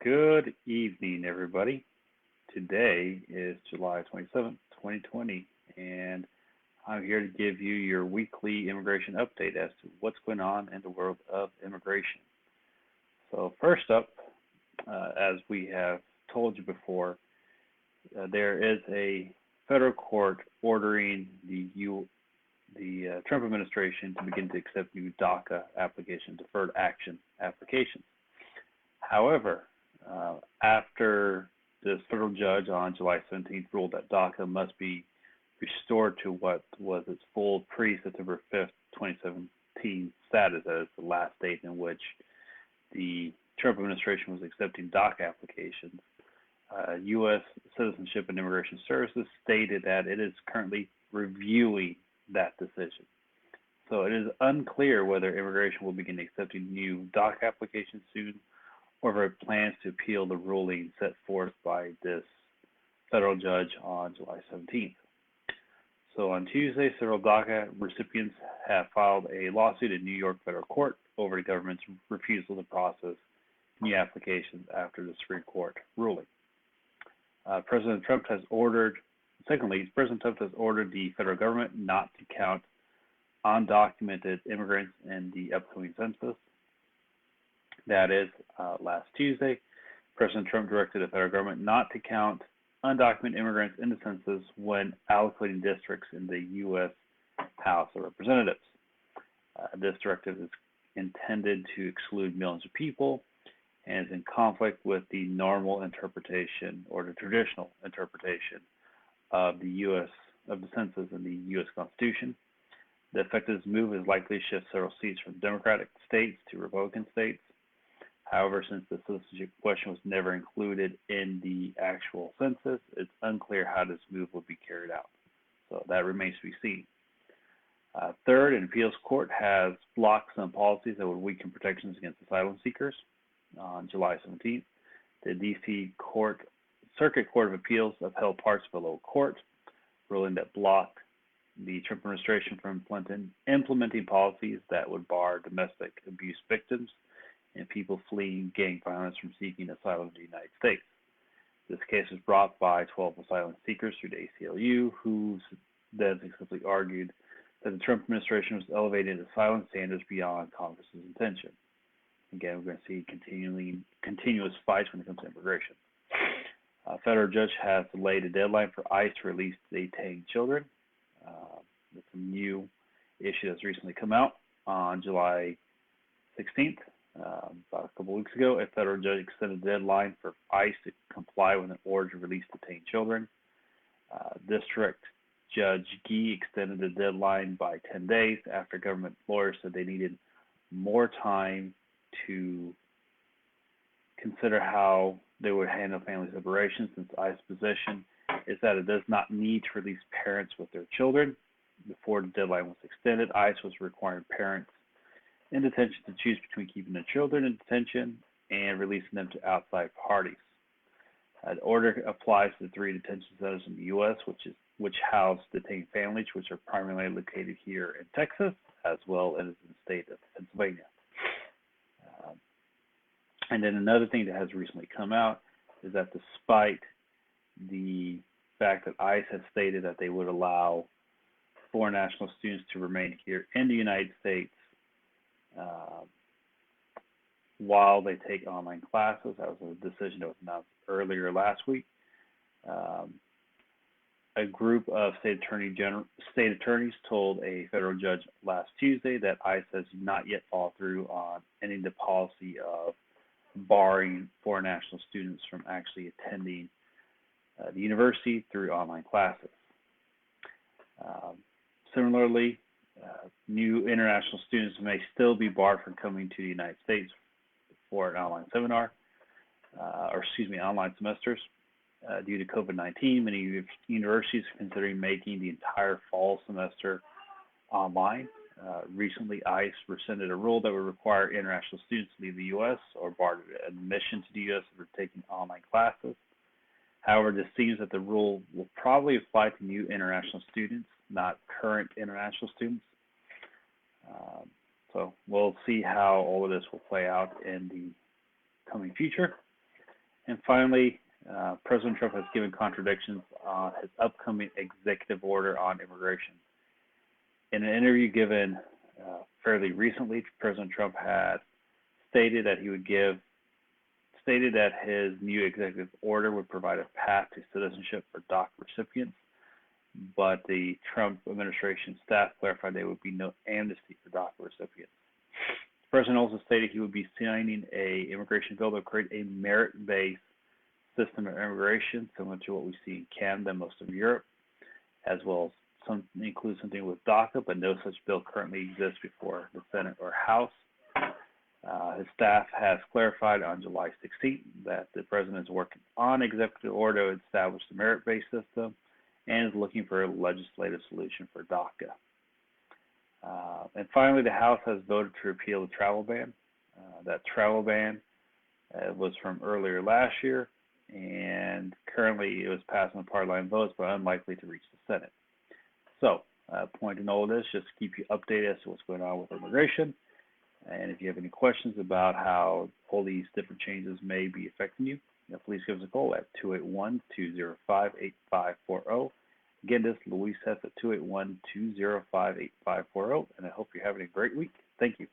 Good evening, everybody. Today is July 27th, 2020, and I'm here to give you your weekly immigration update as to what's going on in the world of immigration. So, first up, as we have told you before, there is a federal court ordering the Trump administration to begin to accept new DACA applications, deferred action applications. However, after this federal judge on July 17th ruled that DACA must be restored to what was its full pre-September 5th, 2017 status, as the last date in which the Trump administration was accepting DACA applications, U.S. Citizenship and Immigration Services stated that it is currently reviewing that decision. So it is unclear whether immigration will begin accepting new DACA applications soon, or if it plans to appeal the ruling set forth by this federal judge on July 17th. So on Tuesday, several DACA recipients have filed a lawsuit in New York federal court over the government's refusal to process new applications after the Supreme Court ruling. President Trump has ordered the federal government not to count undocumented immigrants in the upcoming census. That is, last Tuesday, President Trump directed the federal government not to count undocumented immigrants in the census when allocating districts in the U.S. House of Representatives. This directive is intended to exclude millions of people and is in conflict with the normal interpretation or the traditional interpretation of the census and the U.S. Constitution. The effect of this move is likely to shift several seats from Democratic states to Republican states. However, since the citizenship question was never included in the actual census, it's unclear how this move will be carried out. So that remains to be seen. Third, an appeals court has blocked some policies that would weaken protections against asylum seekers. On July 17th, the D.C. Circuit Court of Appeals upheld parts of a lower court ruling that blocked the Trump administration from implementing policies that would bar domestic abuse victims and people fleeing gang violence from seeking asylum in the United States. This case was brought by 12 asylum seekers through the ACLU, who then successfully argued that the Trump administration was elevating asylum standards beyond Congress's intention. Again, we're going to see continuous fights when it comes to immigration. A federal judge has delayed a deadline for ICE to release detained children. It's a new issue that's recently come out on July 16th. About a couple weeks ago, a federal judge extended the deadline for ICE to comply with an order to release detained children. District Judge Gee extended the deadline by 10 days after government lawyers said they needed more time to consider how they would handle family separation, since ICE's position is that it does not need to release parents with their children. Before the deadline was extended, ICE was requiring parents in detention to choose between keeping their children in detention and releasing them to outside parties. The order applies to 3 detention centers in the U.S., which house detained families, which are primarily located here in Texas, as well as in the state of Pennsylvania. And then another thing that has recently come out is that despite the fact that ICE has stated that they would allow foreign national students to remain here in the United States while they take online classes, that was a decision that was announced earlier last week. A group of state attorneys told a federal judge last Tuesday that ICE has not yet followed through on ending the policy of barring foreign national students from actually attending the university through online classes. Similarly, new international students may still be barred from coming to the United States for an online online semesters. Due to COVID-19, many universities are considering making the entire fall semester online. Recently, ICE rescinded a rule that would require international students to leave the U.S. or bar admission to the U.S. for taking online classes. However, this seems that the rule will probably apply to new international students, not current international students. So we'll see how all of this will play out in the coming future. And finally, President Trump has given contradictions on his upcoming executive order on immigration. In an interview given fairly recently, President Trump had stated that his new executive order would provide a path to citizenship for DACA recipients, but the Trump administration staff clarified there would be no amnesty for DACA recipients. The president also stated he would be signing an immigration bill that would create a merit-based system of immigration, similar to what we see in Canada and most of Europe, as well as include something with DACA, but no such bill currently exists before the Senate or House. His staff has clarified on July 16th that the president is working on executive order to establish the merit-based system and is looking for a legislative solution for DACA. And finally, the House has voted to repeal the travel ban. That travel ban was from earlier last year, and currently it was passed on party line votes, but unlikely to reach the Senate. So, point in all of this, just to keep you updated as to what's going on with immigration. And if you have any questions about how all these different changes may be affecting you, please give us a call at 281-205-8540. Again, this is Luis Hess at 281-205-8540, and I hope you're having a great week. Thank you.